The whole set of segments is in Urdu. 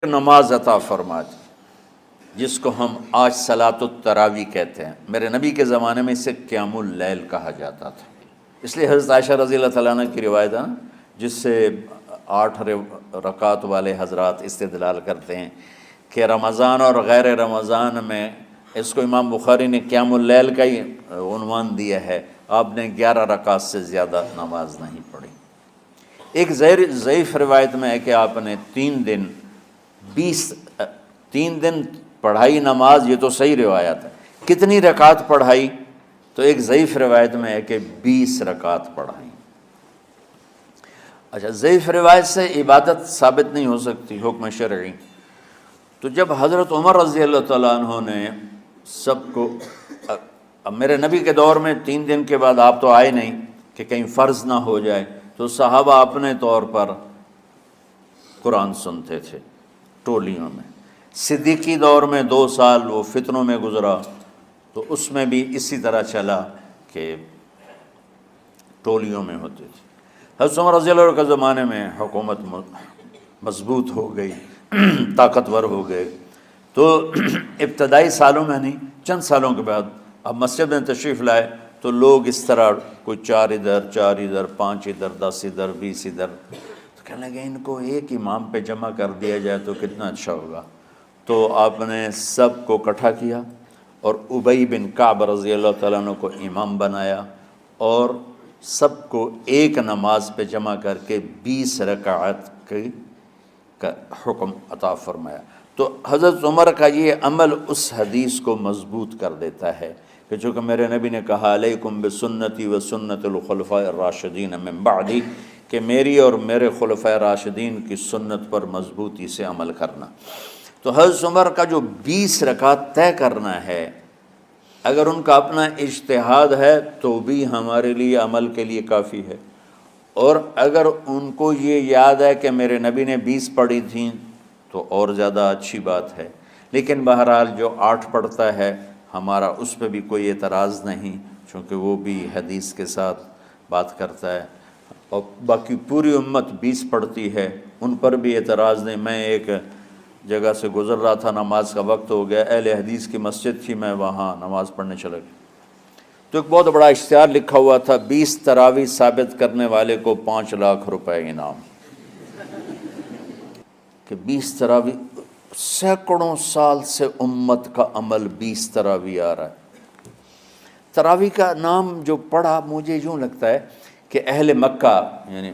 نماز عطا فرما دی جس کو ہم آج صلاۃ التراویح کہتے ہیں۔ میرے نبی کے زمانے میں اسے قیام اللیل کہا جاتا تھا، اس لیے حضرت عائشہ رضی اللہ تعالیٰ عنہ کی روایت ہے جس سے 8 رکعت والے حضرات استدلال کرتے ہیں کہ رمضان اور غیر رمضان میں اس کو امام بخاری نے قیام اللیل کا ہی عنوان دیا ہے، آپ نے 11 رکعت سے زیادہ نماز نہیں پڑھی۔ ایک ضعیف روایت میں ہے کہ آپ نے 3 دن پڑھائی نماز، یہ تو صحیح روایت ہے۔ کتنی رکعت پڑھائی؟ تو ایک ضعیف روایت میں ہے کہ 20 رکعت پڑھائی۔ اچھا، ضعیف روایت سے عبادت ثابت نہیں ہو سکتی حکم شرعی، تو جب حضرت عمر رضی اللہ تعالیٰ عنہ نے سب کو، اب میرے نبی کے دور میں 3 دن کے بعد آپ تو آئے نہیں کہ کہیں فرض نہ ہو جائے، تو صحابہ اپنے طور پر قرآن سنتے تھے ٹولیوں میں۔ صدیقی دور میں 2 سال وہ فتنوں میں گزرا، تو اس میں بھی اسی طرح چلا کہ ٹولیوں میں ہوتے تھے۔ حضرت عمر رضی اللہ عنہ کے زمانے میں حکومت مضبوط ہو گئی، طاقتور ہو گئے، تو ابتدائی سالوں میں نہیں، چند سالوں کے بعد اب مسجد میں تشریف لائے تو لوگ اس طرح کوئی 4 ادھر 4 ادھر 5 ادھر 10 ادھر 20 ادھر، تو کہنے لگے ان کو ایک امام پہ جمع کر دیا جائے تو کتنا اچھا ہوگا۔ تو آپ نے سب کو اکٹھا کیا اور ابی بن کعب رضی اللہ تعالیٰ عنہ کو امام بنایا اور سب کو ایک نماز پہ جمع کر کے 20 رکعت کا حکم عطا فرمایا۔ تو حضرت عمر کا یہ عمل اس حدیث کو مضبوط کر دیتا ہے کہ چونکہ میرے نبی نے کہا علیکم بسنتی و سنت الخلفاء الراشدین من بعدی، کہ میری اور میرے خلفاء راشدین کی سنت پر مضبوطی سے عمل کرنا۔ تو حضرت عمر کا جو 20 رکعت طے کرنا ہے، اگر ان کا اپنا اجتہاد ہے تو بھی ہمارے لیے عمل کے لیے کافی ہے، اور اگر ان کو یہ یاد ہے کہ میرے نبی نے 20 پڑھی تھیں تو اور زیادہ اچھی بات ہے۔ لیکن بہرحال جو 8 پڑھتا ہے ہمارا اس پہ بھی کوئی اعتراض نہیں، چونکہ وہ بھی حدیث کے ساتھ بات کرتا ہے، اور باقی پوری امت 20 پڑھتی ہے ان پر بھی اعتراض نہیں۔ میں ایک جگہ سے گزر رہا تھا، نماز کا وقت ہو گیا، اہل حدیث کی مسجد تھی، میں وہاں نماز پڑھنے چلا گیا، تو ایک بہت بڑا اشتہار لکھا ہوا تھا 20 تراویح ثابت کرنے والے کو 5 لاکھ روپے انعام، کہ 20 تراویح، سینکڑوں سال سے امت کا عمل 20 تراویح آ رہا ہے۔ تراویح کا نام جو پڑھا مجھے یوں لگتا ہے کہ اہل مکہ، یعنی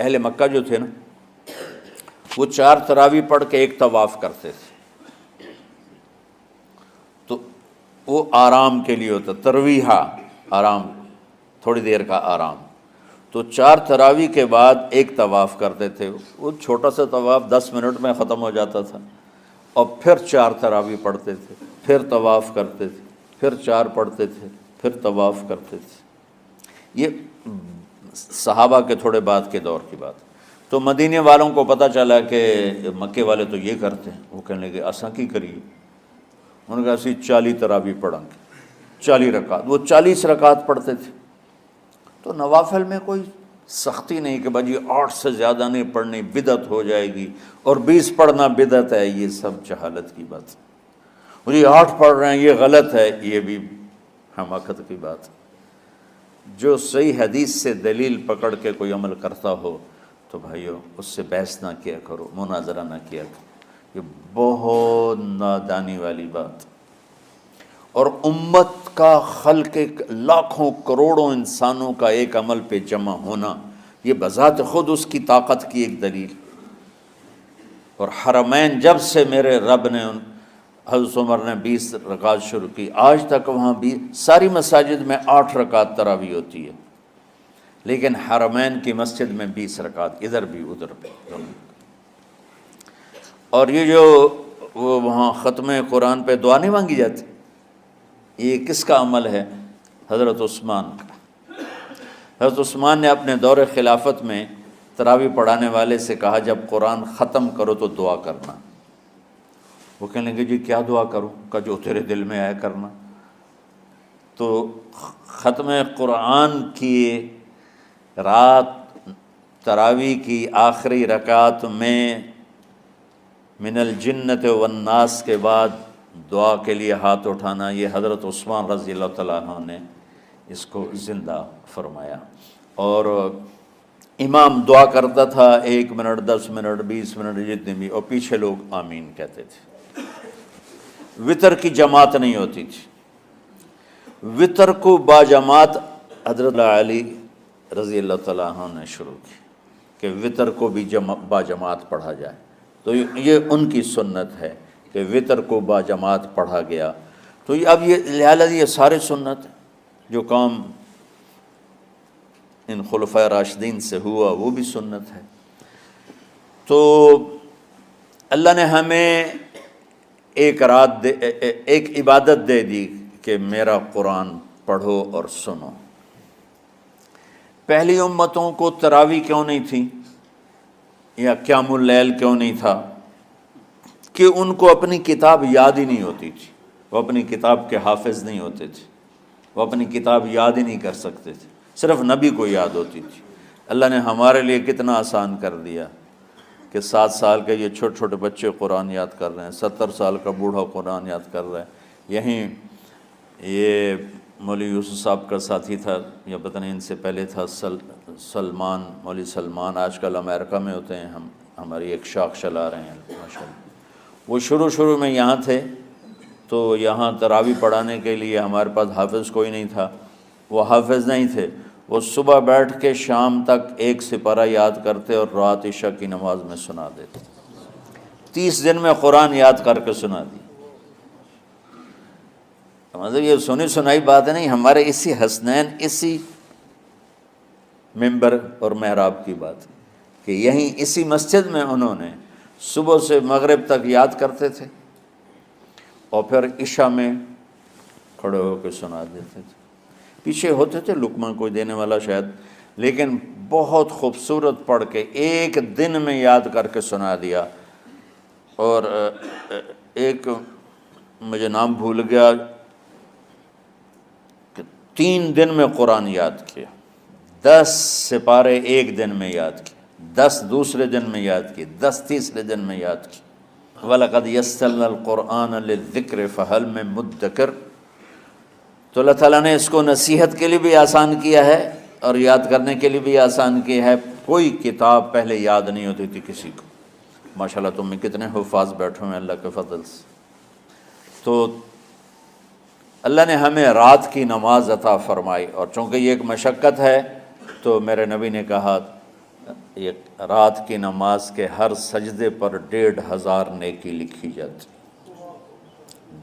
اہل مکہ جو تھے نا، وہ 4 تراویح پڑھ کے ایک طواف کرتے تھے، تو وہ آرام کے لیے ہوتا، ترویحہ آرام، تھوڑی دیر کا آرام، تو 4 تراویح کے بعد ایک طواف کرتے تھے۔ وہ چھوٹا سا طواف 10 منٹ میں ختم ہو جاتا تھا، اور پھر 4 تراویح پڑھتے تھے، پھر طواف کرتے تھے، پھر 4 پڑھتے تھے، پھر طواف کرتے تھے۔ یہ صحابہ کے تھوڑے بعد کے دور کی بات۔ تو مدینے والوں کو پتہ چلا کہ مکے والے تو یہ کرتے ہیں، وہ کہنے لگے اساں کی کریے، انہوں نے کہا اسی 40 تراویح پڑھیں گے، 40 رکعت، وہ 40 رکعت پڑھتے تھے۔ تو نوافل میں کوئی سختی نہیں کہ بھائی 8 سے زیادہ نہیں پڑھنی، بدعت ہو جائے گی، اور 20 پڑھنا بدعت ہے، یہ سب جہالت کی بات ہے۔ اور یہ 8 پڑھ رہے ہیں یہ غلط ہے، یہ بھی حماقت کی بات ہے۔ جو صحیح حدیث سے دلیل پکڑ کے کوئی عمل کرتا ہو تو بھائیو اس سے بحث نہ کیا کرو، مناظرہ نہ کیا کرو، یہ بہت نادانی والی بات۔ اور امت کا، خلق لاکھوں کروڑوں انسانوں کا ایک عمل پہ جمع ہونا، یہ بذات خود اس کی طاقت کی ایک دلیل۔ اور حرمین جب سے میرے رب نے، حضرت عمر نے 20 رکعت شروع کی، آج تک وہاں بھی ساری مساجد میں 8 رکعت تراویح ہوتی ہے، لیکن حرمین کی مسجد میں 20 رکعت، ادھر بھی ادھر بھی۔ اور یہ جو وہ وہاں ختم قرآن پہ دعا نہیں مانگی جاتی، یہ کس کا عمل ہے؟ حضرت عثمان کا۔ حضرت عثمان نے اپنے دور خلافت میں تراویح پڑھانے والے سے کہا جب قرآن ختم کرو تو دعا کرنا۔ وہ کہنے لگے جی کیا دعا کروں؟ کہ جو تیرے دل میں آیا کرنا۔ تو ختم قرآن کی رات تراویح کی آخری رکعت میں من الجنت والناس کے بعد دعا کے لیے ہاتھ اٹھانا، یہ حضرت عثمان رضی اللہ تعالیٰ عنہ نے اس کو زندہ فرمایا۔ اور امام دعا کرتا تھا 1 منٹ 10 منٹ 20 منٹ جتنے بھی، اور پیچھے لوگ آمین کہتے تھے۔ وطر کی جماعت نہیں ہوتی تھی، وطر کو باجماعت حضرت علی رضی اللہ تعالیٰ عنہ نے شروع کی کہ وطر کو بھی باجماعت پڑھا جائے، تو یہ ان کی سنت ہے کہ وطر کو باجماعت پڑھا گیا۔ تو اب یہ لہٰذا یہ سارے سنت جو کام ان خلفۂ راشدین سے ہوا وہ بھی سنت ہے۔ تو اللہ نے ہمیں ایک عبادت دے دی کہ میرا قرآن پڑھو اور سنو۔ پہلی امتوں کو تراویح کیوں نہیں تھی یا قیام اللیل کیوں نہیں تھا؟ کہ ان کو اپنی کتاب یاد ہی نہیں ہوتی تھی، وہ اپنی کتاب کے حافظ نہیں ہوتے تھے، وہ اپنی کتاب یاد ہی نہیں کر سکتے تھے، صرف نبی کو یاد ہوتی تھی۔ اللہ نے ہمارے لیے کتنا آسان کر دیا کہ 7 سال کے یہ چھوٹے چھوٹے بچے قرآن یاد کر رہے ہیں، 70 سال کا بوڑھا قرآن یاد کر رہا ہے۔ یہیں یہ مولوی یوسف صاحب کا ساتھی تھا یا پتہ نہیں ان سے پہلے تھا، سلمان، مولوی سلمان، آج کل امریکہ میں ہوتے ہیں، ہماری ایک شاخ چلا رہے ہیں ماشاءاللہ۔ وہ شروع میں یہاں تھے تو یہاں تراویح پڑھانے کے لیے ہمارے پاس حافظ کوئی نہیں تھا، وہ حافظ نہیں تھے، وہ صبح بیٹھ کے شام تک 1 سپارہ یاد کرتے اور رات عشاء کی نماز میں سنا دیتے۔ 30 دن میں قرآن یاد کر کے سنا دی۔ مطلب یہ سنی سنائی بات نہیں، ہمارے اسی حسنین، اسی ممبر اور محراب کی بات کہ یہیں اسی مسجد میں انہوں نے صبح سے مغرب تک یاد کرتے تھے اور پھر عشاء میں کھڑے ہو کے سنا دیتے تھے۔ پیچھے ہوتے تھے لقمہ کوئی دینے والا شاید، لیکن بہت خوبصورت پڑھ کے 1 دن میں یاد کر کے سنا دیا۔ اور ایک مجھے نام بھول گیا کہ 3 دن میں قرآن یاد کیا، 10 سپارے 1 دن میں یاد کیے، 10 دوسرے دن میں یاد کیے، 10 تیسرے دن میں یاد کیے۔ وَلَقَدْ يَسَّرْنَا الْقُرْآنَ لِلذِّكْرِ فَهَلْ مِن مُدَّكِرٍ۔ تو اللہ تعالیٰ نے اس کو نصیحت کے لیے بھی آسان کیا ہے اور یاد کرنے کے لیے بھی آسان کیا ہے۔ کوئی کتاب پہلے یاد نہیں ہوتی تھی کسی کو، ماشاءاللہ تم میں کتنے حفاظ بیٹھے ہیں اللہ کے فضل سے۔ تو اللہ نے ہمیں رات کی نماز عطا فرمائی، اور چونکہ یہ ایک مشقت ہے تو میرے نبی نے کہا یہ رات کی نماز کے ہر سجدے پر 1500 نیکی لکھی جاتی،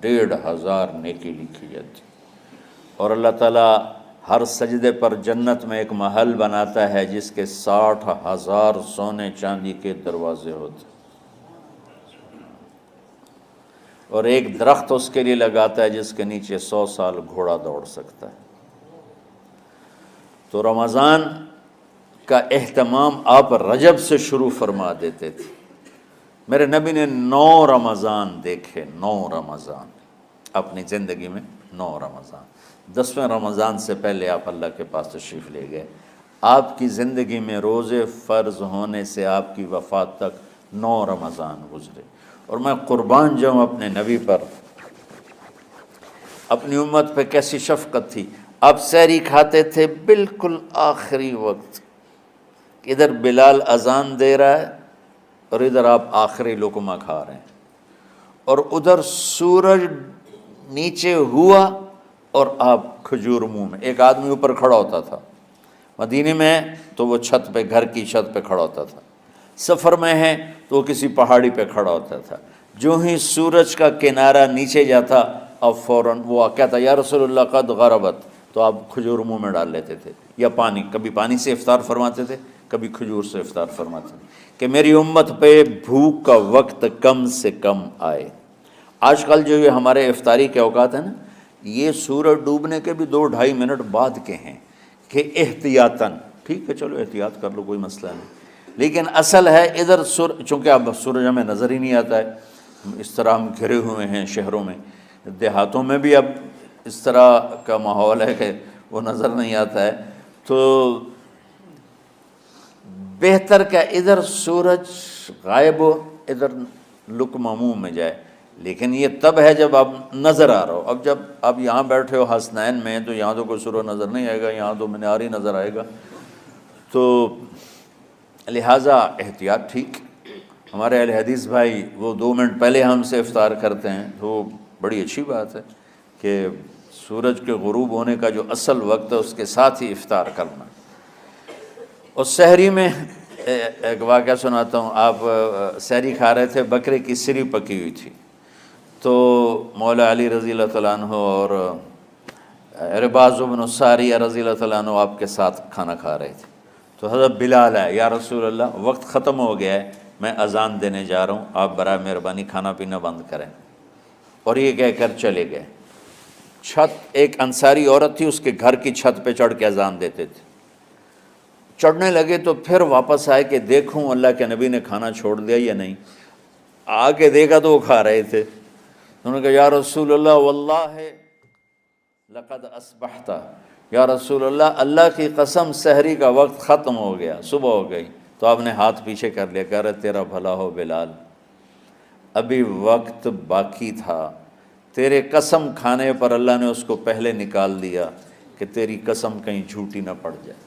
1500 نیکی لکھی جاتی۔ اور اللہ تعالیٰ ہر سجدے پر جنت میں ایک محل بناتا ہے جس کے 60,000 سونے چاندی کے دروازے ہوتے، اور ایک درخت اس کے لیے لگاتا ہے جس کے نیچے 100 سال گھوڑا دوڑ سکتا ہے۔ تو رمضان کا اہتمام آپ رجب سے شروع فرما دیتے تھے۔ میرے نبی نے 9 رمضان دیکھے، 9 رمضان اپنی زندگی میں، 9 رمضان۔ 10ویں رمضان سے پہلے آپ اللہ کے پاس تشریف لے گئے۔ آپ کی زندگی میں روزے فرض ہونے سے آپ کی وفات تک 9 رمضان گزرے، اور میں قربان جاؤں اپنے نبی پر، اپنی امت پہ کیسی شفقت تھی۔ آپ سحری کھاتے تھے بالکل آخری وقت، ادھر بلال اذان دے رہا ہے اور ادھر آپ آخری لقمہ کھا رہے ہیں، اور ادھر سورج نیچے ہوا اور آپ کھجور منہ میں۔ ایک آدمی اوپر کھڑا ہوتا تھا مدینے میں تو وہ چھت پہ، گھر کی چھت پہ کھڑا ہوتا تھا، سفر میں ہے تو وہ کسی پہاڑی پہ کھڑا ہوتا تھا۔ جو ہی سورج کا کنارہ نیچے جاتا اب فوراً وہ کہتا یا رسول اللہ قد غربت، تو آپ کھجور منہ میں ڈال لیتے تھے، یا پانی، کبھی پانی سے افطار فرماتے تھے، کبھی کھجور سے افطار فرماتے تھے، کہ میری امت پہ بھوک کا وقت کم سے کم آئے۔ آج کل جو یہ ہمارے افطاری کے اوقات ہیں نا، یہ سورج ڈوبنے کے بھی 2-2.5 منٹ بعد کے ہیں کہ احتیاطاً، ٹھیک ہے چلو احتیاط کر لو کوئی مسئلہ نہیں، لیکن اصل ہے ادھر چونکہ اب سورج ہمیں نظر ہی نہیں آتا ہے، اس طرح ہم گھرے ہوئے ہیں شہروں میں، دیہاتوں میں بھی اب اس طرح کا ماحول ہے کہ وہ نظر نہیں آتا ہے، تو بہتر کہ ادھر سورج غائب ہو، ادھر لقمہ منہ میں جائے، لیکن یہ تب ہے جب آپ نظر آ رہا ہو۔ اب جب آپ یہاں بیٹھے ہو حسنین میں تو یہاں تو کوئی سورہ نظر نہیں آئے گا، یہاں تو مینار ہی نظر آئے گا، تو لہٰذا احتیاط ٹھیک۔ ہمارے اہل حدیث بھائی وہ 2 منٹ پہلے ہم سے افطار کرتے ہیں، تو بڑی اچھی بات ہے کہ سورج کے غروب ہونے کا جو اصل وقت ہے اس کے ساتھ ہی افطار کرنا۔ اور سحری میں ایک واقعہ سناتا ہوں، آپ سحری کھا رہے تھے، بکرے کی سری پکی ہوئی تھی، تو مولا علی رضی اللہ تعالیٰ عنہ اور عرباض بن ساریہ رضی اللہ تعالیٰ عنہ آپ کے ساتھ کھانا کھا رہے تھے، تو حضرت بلال ہے، یا رسول اللہ وقت ختم ہو گیا ہے، میں اذان دینے جا رہا ہوں، آپ برائے مہربانی کھانا پینا بند کریں۔ اور یہ کہہ کر چلے گئے۔ چھت، ایک انصاری عورت تھی، اس کے گھر کی چھت پہ چڑھ کے اذان دیتے تھے۔ چڑھنے لگے تو پھر واپس آئے کہ دیکھوں اللہ کے نبی نے کھانا چھوڑ دیا یا نہیں، آ کے دیکھا تو وہ کھا رہے تھے۔ انہوں نے کہا یا رسول اللہ واللہ لقد اصبحت، یا رسول اللہ اللہ کی قسم سحری کا وقت ختم ہو گیا، صبح ہو گئی۔ تو آپ نے ہاتھ پیچھے کر لیا، کہہ رہے تیرا بھلا ہو بلال، ابھی وقت باقی تھا، تیرے قسم کھانے پر اللہ نے اس کو پہلے نکال دیا کہ تیری قسم کہیں جھوٹی نہ پڑ جائے۔